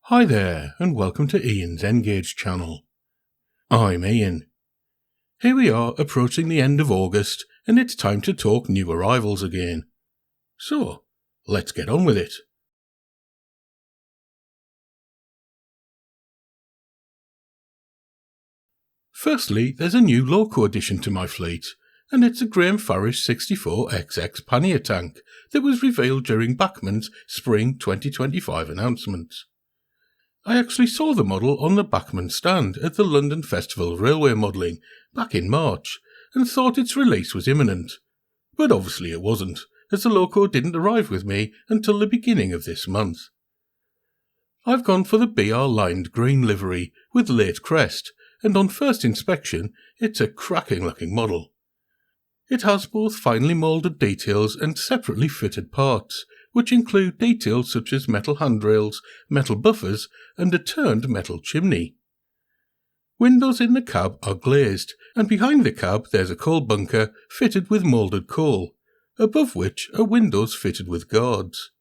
Hi there, and welcome to Ian's ngauge channel. I'm Ian. Here we are approaching the end of August, and it's time to talk new arrivals again. So, let's get on with it. Firstly, there's a new loco addition to my fleet, and it's a Graham Farish 64XX pannier tank that was revealed during Bachmann's Spring 2025 announcement. I actually saw the model on the Bachmann stand at the London Festival of Railway Modelling back in March and thought its release was imminent. But obviously it wasn't, as the loco didn't arrive with me until the beginning of this month. I've gone for the BR lined green livery with late crest, and on first inspection it's a cracking looking model. It has both finely moulded details and separately fitted parts, which include details such as metal handrails, metal buffers, and a turned metal chimney. Windows in the cab are glazed, and behind the cab there's a coal bunker fitted with moulded coal, above which are windows fitted with guards.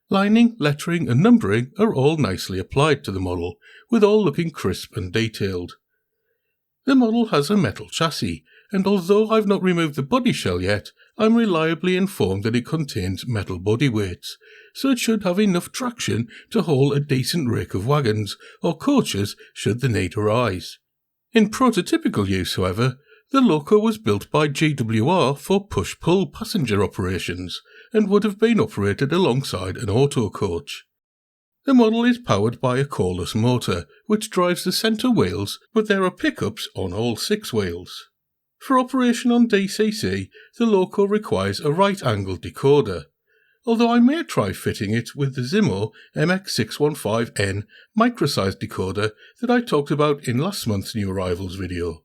Lining, lettering and numbering are all nicely applied to the model, with all looking crisp and detailed. The model has a metal chassis, and although I've not removed the body shell yet, I'm reliably informed that it contains metal body weights, so it should have enough traction to haul a decent rake of wagons or coaches should the need arise. In prototypical use, however, the loco was built by GWR for push-pull passenger operations and would have been operated alongside an auto coach. The model is powered by a coreless motor, which drives the centre wheels, but there are pickups on all 6 wheels. For operation on DCC, the loco requires a right-angled decoder, although I may try fitting it with the Zimo MX615N micro-sized decoder that I talked about in last month's new arrivals video.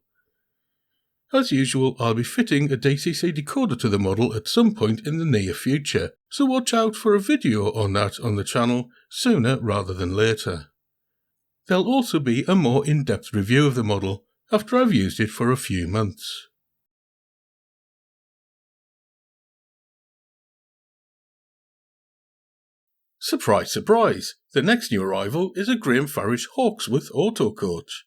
As usual, I'll be fitting a DCC decoder to the model at some point in the near future, so watch out for a video on that on the channel sooner rather than later. There'll also be a more in-depth review of the model after I've used it for a few months. Surprise, surprise! The next new arrival is a Graham Farish Hawksworth auto coach.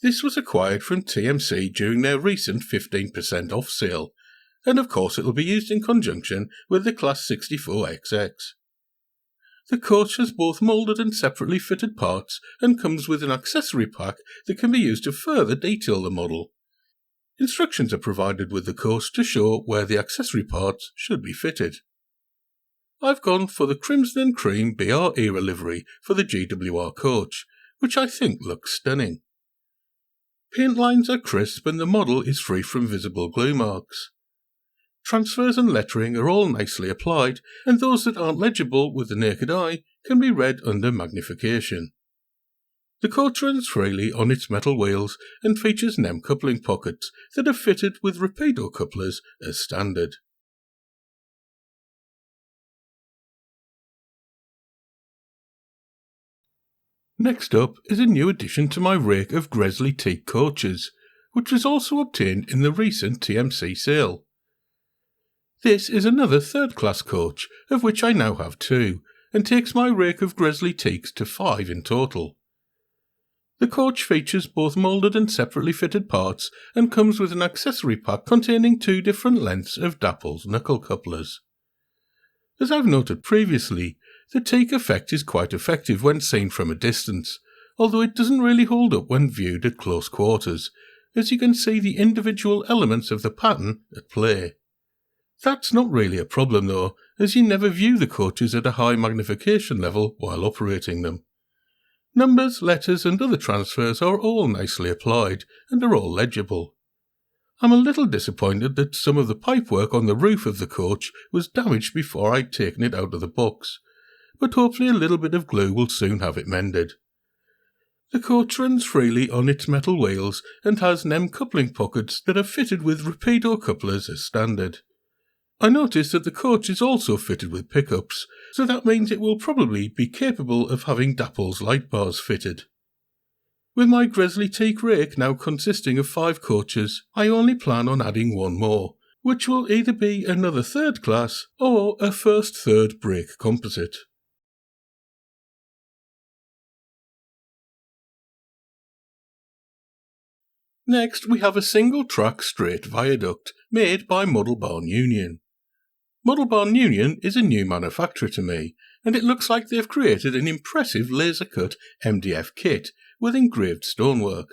This was acquired from TMC during their recent 15% off sale, and of course it will be used in conjunction with the Class 64XX. The coach has both moulded and separately fitted parts and comes with an accessory pack that can be used to further detail the model. Instructions are provided with the coach to show where the accessory parts should be fitted. I've gone for the Crimson and Cream BR era livery for the GWR coach, which I think looks stunning. Paint lines are crisp and the model is free from visible glue marks. Transfers and lettering are all nicely applied, and those that aren't legible with the naked eye can be read under magnification. The coach runs freely on its metal wheels and features NEM coupling pockets that are fitted with rapido couplers as standard. Next up is a new addition to my rake of Gresley teak coaches, which was also obtained in the recent TMC sale. This is another third-class coach, of which I now have 2, and takes my rake of Gresley teaks to 5 in total. The coach features both moulded and separately fitted parts and comes with an accessory pack containing 2 different lengths of Dapple's knuckle couplers. As I've noted previously, the teak effect is quite effective when seen from a distance, although it doesn't really hold up when viewed at close quarters, as you can see the individual elements of the pattern at play. That's not really a problem though, as you never view the coaches at a high magnification level while operating them. Numbers, letters and other transfers are all nicely applied and are all legible. I'm a little disappointed that some of the pipework on the roof of the coach was damaged before I'd taken it out of the box, but hopefully a little bit of glue will soon have it mended. The coach runs freely on its metal wheels and has NEM coupling pockets that are fitted with rapido couplers as standard. I noticed that the coach is also fitted with pickups, so that means it will probably be capable of having Dapple's light bars fitted. With my Gresley teak rake now consisting of 5 coaches, I only plan on adding 1 more, which will either be another third class or a first-third brake composite. Next, we have a single-track straight viaduct made by Muddle Barn Union. Muddle Barn Union is a new manufacturer to me, and it looks like they've created an impressive laser-cut MDF kit with engraved stonework.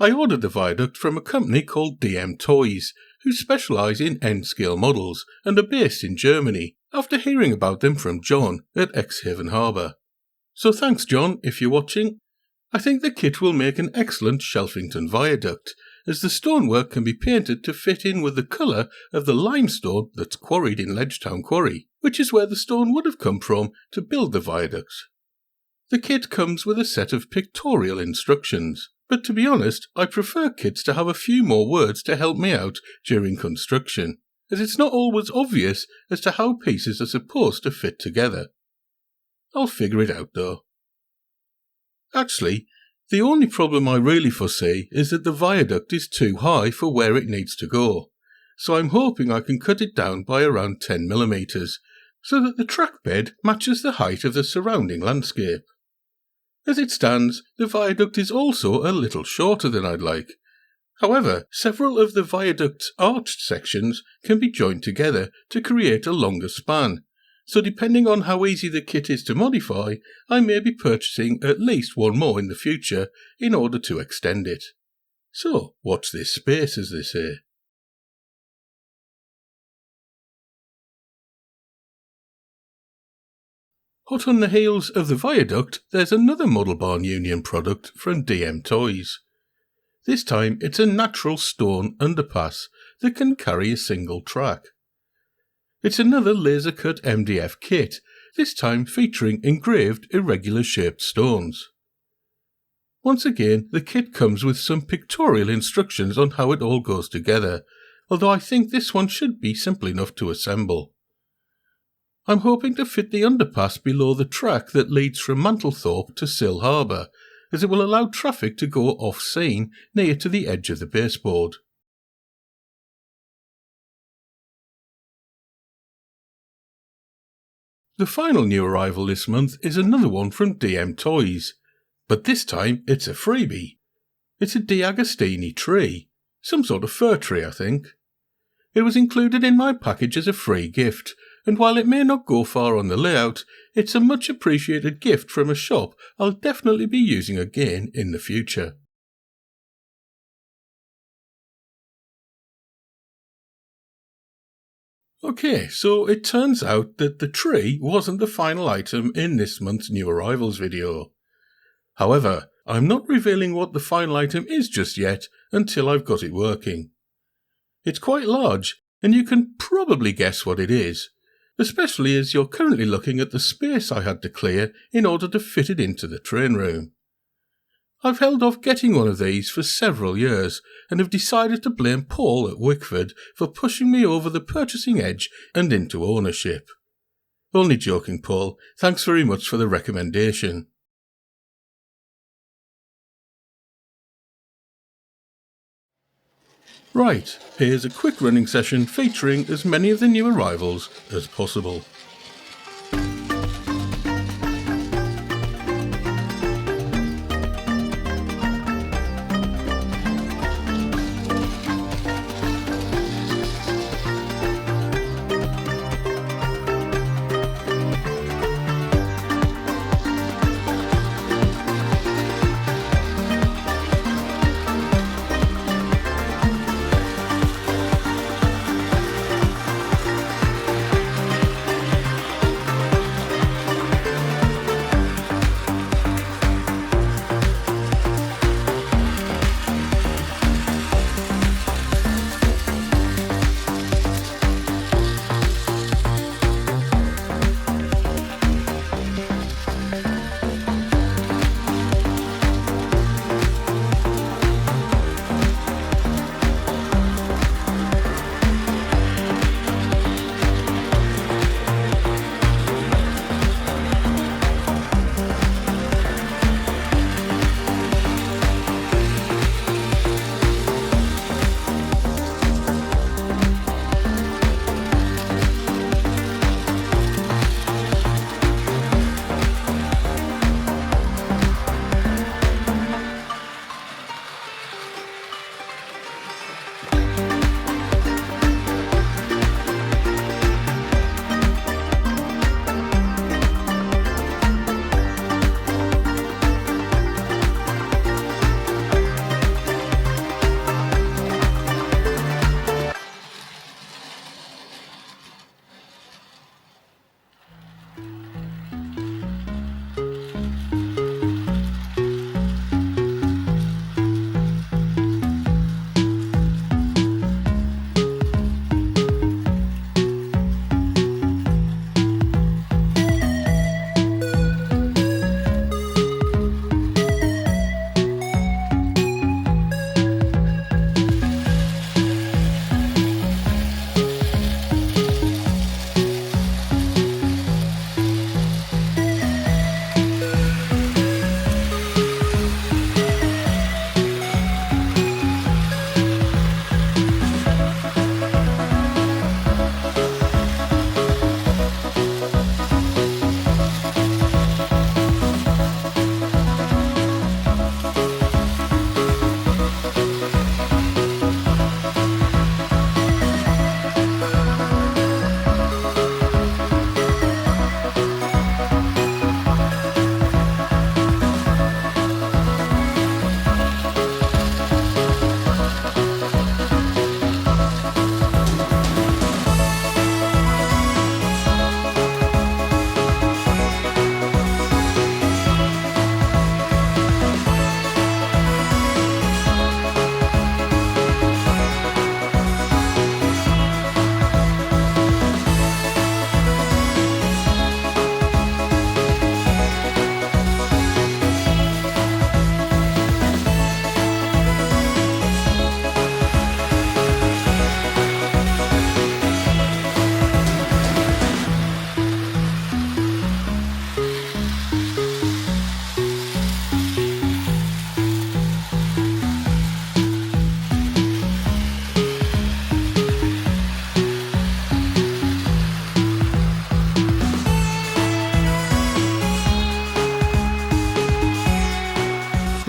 I ordered the viaduct from a company called DM Toys, who specialise in N-scale models and are based in Germany, after hearing about them from John at Exhaven Harbour. So thanks John, if you're watching. I think the kit will make an excellent Shelfington viaduct, as the stonework can be painted to fit in with the colour of the limestone that's quarried in Ledgetown Quarry, which is where the stone would have come from to build the viaducts. The kit comes with a set of pictorial instructions, but to be honest, I prefer kits to have a few more words to help me out during construction, as it's not always obvious as to how pieces are supposed to fit together. I'll figure it out though. Actually, the only problem I really foresee is that the viaduct is too high for where it needs to go, so I'm hoping I can cut it down by around 10mm, so that the track bed matches the height of the surrounding landscape. As it stands, the viaduct is also a little shorter than I'd like. However, several of the viaduct's arched sections can be joined together to create a longer span, so depending on how easy the kit is to modify, I may be purchasing at least one more in the future in order to extend it. So, watch this space, as they say. Hot on the heels of the viaduct, there's another Muddle Barn Union product from DM Toys. This time it's a natural stone underpass that can carry a single track. It's another laser-cut MDF kit, this time featuring engraved irregular shaped stones. Once again, the kit comes with some pictorial instructions on how it all goes together, although I think this one should be simple enough to assemble. I'm hoping to fit the underpass below the track that leads from Mantlethorpe to Sill Harbour, as it will allow traffic to go off-scene near to the edge of the baseboard. The final new arrival this month is another one from DM Toys, but this time it's a freebie. It's a D'Agostini tree, some sort of fir tree I think. It was included in my package as a free gift, and while it may not go far on the layout, it's a much appreciated gift from a shop I'll definitely be using again in the future. Okay, so it turns out that the tree wasn't the final item in this month's new arrivals video. However, I'm not revealing what the final item is just yet until I've got it working. It's quite large, and you can probably guess what it is, especially as you're currently looking at the space I had to clear in order to fit it into the train room. I've held off getting one of these for several years and have decided to blame Paul at Wickford for pushing me over the purchasing edge and into ownership. Only joking, Paul. Thanks very much for the recommendation. Right, here's a quick running session featuring as many of the new arrivals as possible.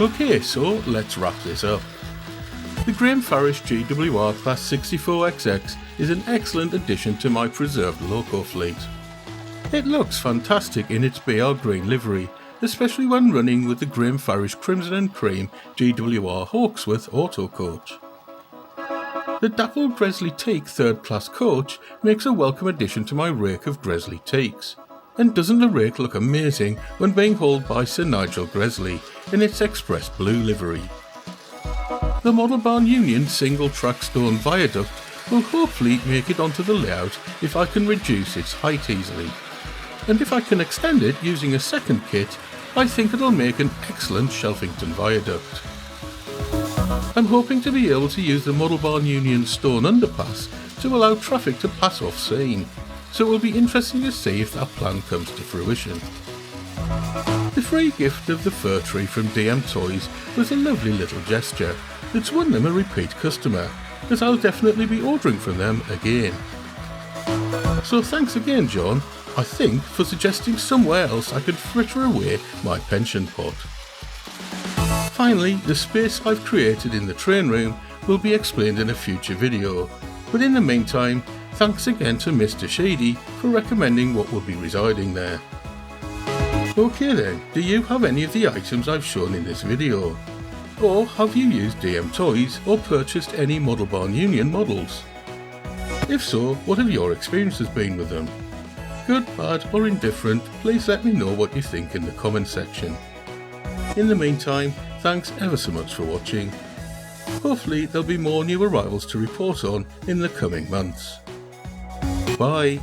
Okay, so let's wrap this up. The Graham Farish GWR Class 64XX is an excellent addition to my preserved loco fleet. It looks fantastic in its BR green livery, especially when running with the Graham Farish Crimson and Cream GWR Hawksworth Auto Coach. The dappled Gresley Teak third class coach makes a welcome addition to my rake of Gresley Teaks. And doesn't the rake look amazing when being hauled by Sir Nigel Gresley in its express blue livery? The Model Barn Union single track stone viaduct will hopefully make it onto the layout if I can reduce its height easily. And if I can extend it using a second kit, I think it'll make an excellent Shelfington viaduct. I'm hoping to be able to use the Model Barn Union stone underpass to allow traffic to pass off scene, so it will be interesting to see if that plan comes to fruition. The free gift of the fir tree from DM Toys was a lovely little gesture that's won them a repeat customer, as I'll definitely be ordering from them again. So thanks again, John, I think, for suggesting somewhere else I could fritter away my pension pot. Finally, the space I've created in the train room will be explained in a future video, but in the meantime, thanks again to Mr. Shady for recommending what will be residing there. Okay then, do you have any of the items I've shown in this video? Or have you used DM Toys or purchased any Model Barn Union models? If so, what have your experiences been with them? Good, bad or indifferent, please let me know what you think in the comment section. In the meantime, thanks ever so much for watching. Hopefully there'll be more new arrivals to report on in the coming months. Bye.